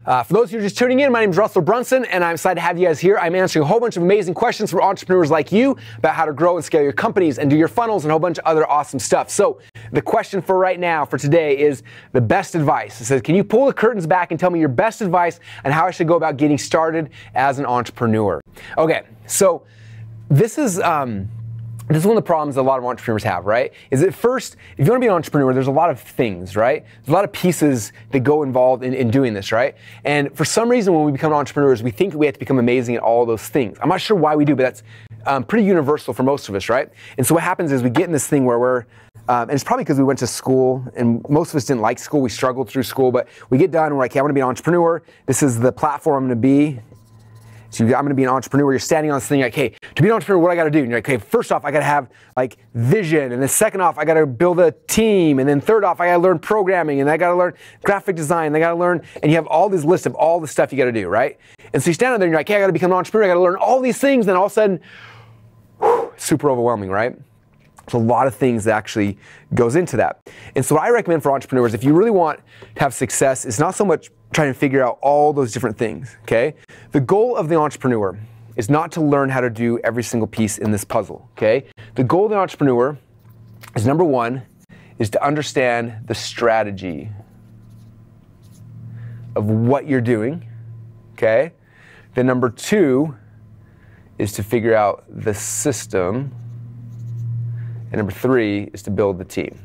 For those of you just tuning in, my name is Russell Brunson, and I'm excited to have you guys here. I'm answering a whole bunch of amazing questions from entrepreneurs like you about how to grow and scale your companies and do your funnels and a whole bunch of other awesome stuff. So the question for right now, for today, is the best advice. It says, can you pull the curtains back and tell me your best advice on how I should go about getting started as an entrepreneur? Okay, so this is one of the problems that a lot of entrepreneurs have, right? Is at first, if you want to be an entrepreneur, there's a lot of things, right? There's a lot of pieces that go involved in doing this, right? And for some reason, when we become entrepreneurs, we think we have to become amazing at all those things. I'm not sure why we do, but that's pretty universal for most of us, right? And so what happens is we get in this thing where we're, and it's probably because we went to school, and most of us didn't like school. We struggled through school, but we get done and we're like, hey, I want to be an entrepreneur. This is the platform I'm going to be. So I'm going to be an entrepreneur. You're standing on this thing like, hey, to be an entrepreneur, what I got to do? And you're like, hey, first off, I got to have like vision. And then second off, I got to build a team. And then third off, I got to learn programming. And I got to learn graphic design. And I got to learn, and you have all this list of all the stuff you got to do, right? And so you stand there and you're like, hey, I got to become an entrepreneur. I got to learn all these things. And then all of a sudden, super overwhelming, right? There's a lot of things that actually goes into that. And so what I recommend for entrepreneurs, if you really want to have success, is not so much trying to figure out all those different things, okay? The goal of the entrepreneur is not to learn how to do every single piece in this puzzle, okay? The goal of the entrepreneur is, number one, is to understand the strategy of what you're doing, okay? Then number two is to figure out the system. And number three is to build the team,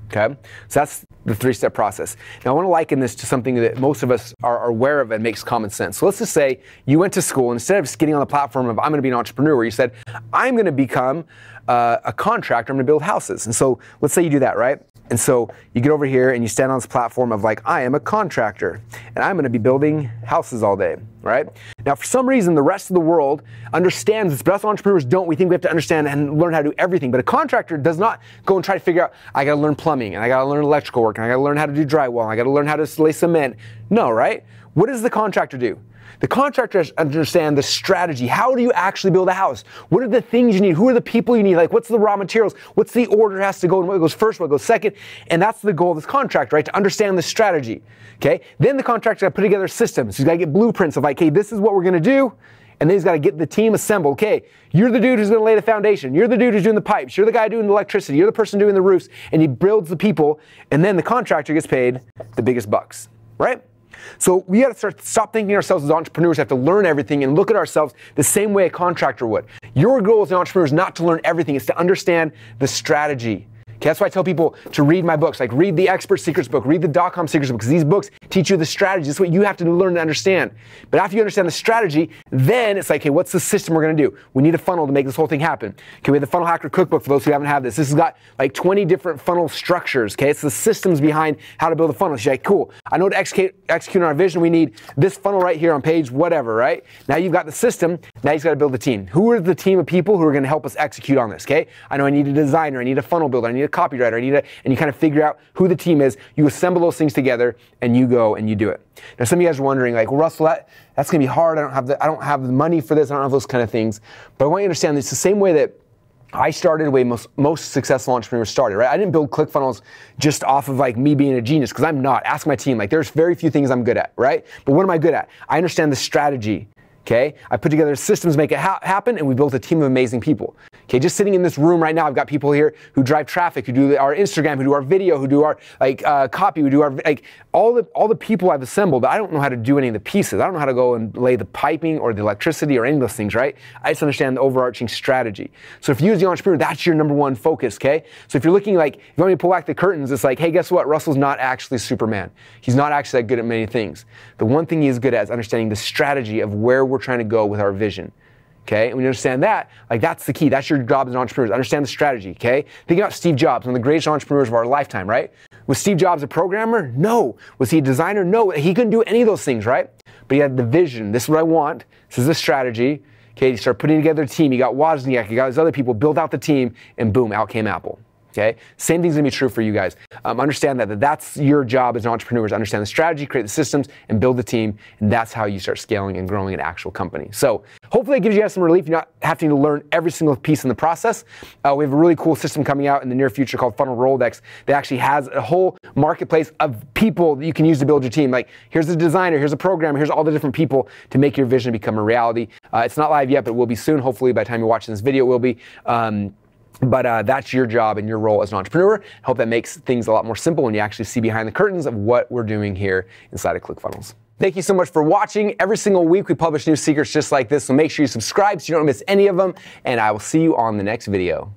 okay? So that's the three-step process. Now, I want to liken this to something that most of us are aware of and makes common sense. So let's just say you went to school, and instead of just getting on the platform of I'm going to be an entrepreneur, you said, I'm going to become a contractor, I'm going to build houses. And so let's say you do that, right? And so you get over here and you stand on this platform of like, I am a contractor and I'm going to be building houses all day, right? Now, for some reason, the rest of the world understands this, but us entrepreneurs don't. We think we have to understand and learn how to do everything. But a contractor does not go and try to figure out, I got to learn plumbing and I got to learn electrical work and I got to learn how to do drywall and I got to learn how to lay cement. No, right? What does the contractor do? The contractors understand the strategy. How do you actually build a house? What are the things you need? Who are the people you need? Like, what's the raw materials? What's the order has to go and what goes first, what goes second? And that's the goal of this contractor, right? To understand the strategy, okay? Then the contractor got to put together systems. He's got to get blueprints of like, hey, this is what we're going to do. And then he's got to get the team assembled. Okay, you're the dude who's going to lay the foundation. You're the dude who's doing the pipes. You're the guy doing the electricity. You're the person doing the roofs. And he builds the people. And then the contractor gets paid the biggest bucks, right? So we got to stop thinking ourselves as entrepreneurs have to learn everything and look at ourselves the same way a contractor would. Your goal as an entrepreneur is not to learn everything. It's to understand the strategy. Okay, that's why I tell people to read my books, like read the Expert Secrets book, read the .com Secrets book, because these books teach you the strategy. That's what you have to learn to understand. But after you understand the strategy, then it's like, hey, what's the system we're going to do? We need a funnel to make this whole thing happen. Okay, we have the Funnel Hacker Cookbook for those who haven't had this. This has got like 20 different funnel structures, okay? It's the systems behind how to build a funnel. So you're like, cool, I know to execute on our vision, we need this funnel right here on page whatever, right? Now you've got the system, now you've got to build the team. Who are the team of people who are going to help us execute on this, okay? I know I need a designer, I need a funnel builder, I need a copywriter, and you kind of figure out who the team is, you assemble those things together, and you go and you do it. Now, some of you guys are wondering, like, well, Russell, that's going to be hard. I don't have the money for this. I don't have those kind of things. But I want you to understand it's the same way that I started the way most successful entrepreneurs started, right? I didn't build ClickFunnels just off of like me being a genius, because I'm not. Ask my team. Like, there's very few things I'm good at, right? But what am I good at? I understand the strategy. Okay, I put together systems to make it happen, and we built a team of amazing people. Okay, just sitting in this room right now, I've got people here who drive traffic, who do our Instagram, who do our video, who do our copy, who do our all the people I've assembled. I don't know how to do any of the pieces. I don't know how to go and lay the piping or the electricity or any of those things, right? I just understand the overarching strategy. So if you as the entrepreneur, that's your number one focus. Okay, so if you're looking like, if you want me to pull back the curtains, it's like, hey, guess what? Russell's not actually Superman. He's not actually that good at many things. The one thing he is good at is understanding the strategy of where we're trying to go with our vision. Okay, and when you understand that, like, that's the key. That's your job as an entrepreneur. Understand the strategy. Okay, think about Steve Jobs, one of the greatest entrepreneurs of our lifetime, right? Was Steve Jobs a programmer? No. Was he a designer? No. He couldn't do any of those things, right? But he had the vision. This is what I want. This is the strategy. Okay, he started putting together a team. He got Wozniak. He got his other people, built out the team, and boom, out came Apple. Okay, same thing's gonna be true for you guys. Understand that that's your job as an entrepreneur, is to understand the strategy, create the systems, and build the team, and that's how you start scaling and growing an actual company. So hopefully it gives you guys some relief. You're not having to learn every single piece in the process. We have a really cool system coming out in the near future called Funnel Rolodex that actually has a whole marketplace of people that you can use to build your team. Like, here's a designer, here's a programmer, here's all the different people to make your vision become a reality. It's not live yet, but it will be soon. Hopefully by the time you're watching this video, it will be. But that's your job and your role as an entrepreneur. I hope that makes things a lot more simple when you actually see behind the curtains of what we're doing here inside of ClickFunnels. Thank you so much for watching. Every single week we publish new secrets just like this, so make sure you subscribe so you don't miss any of them, and I will see you on the next video.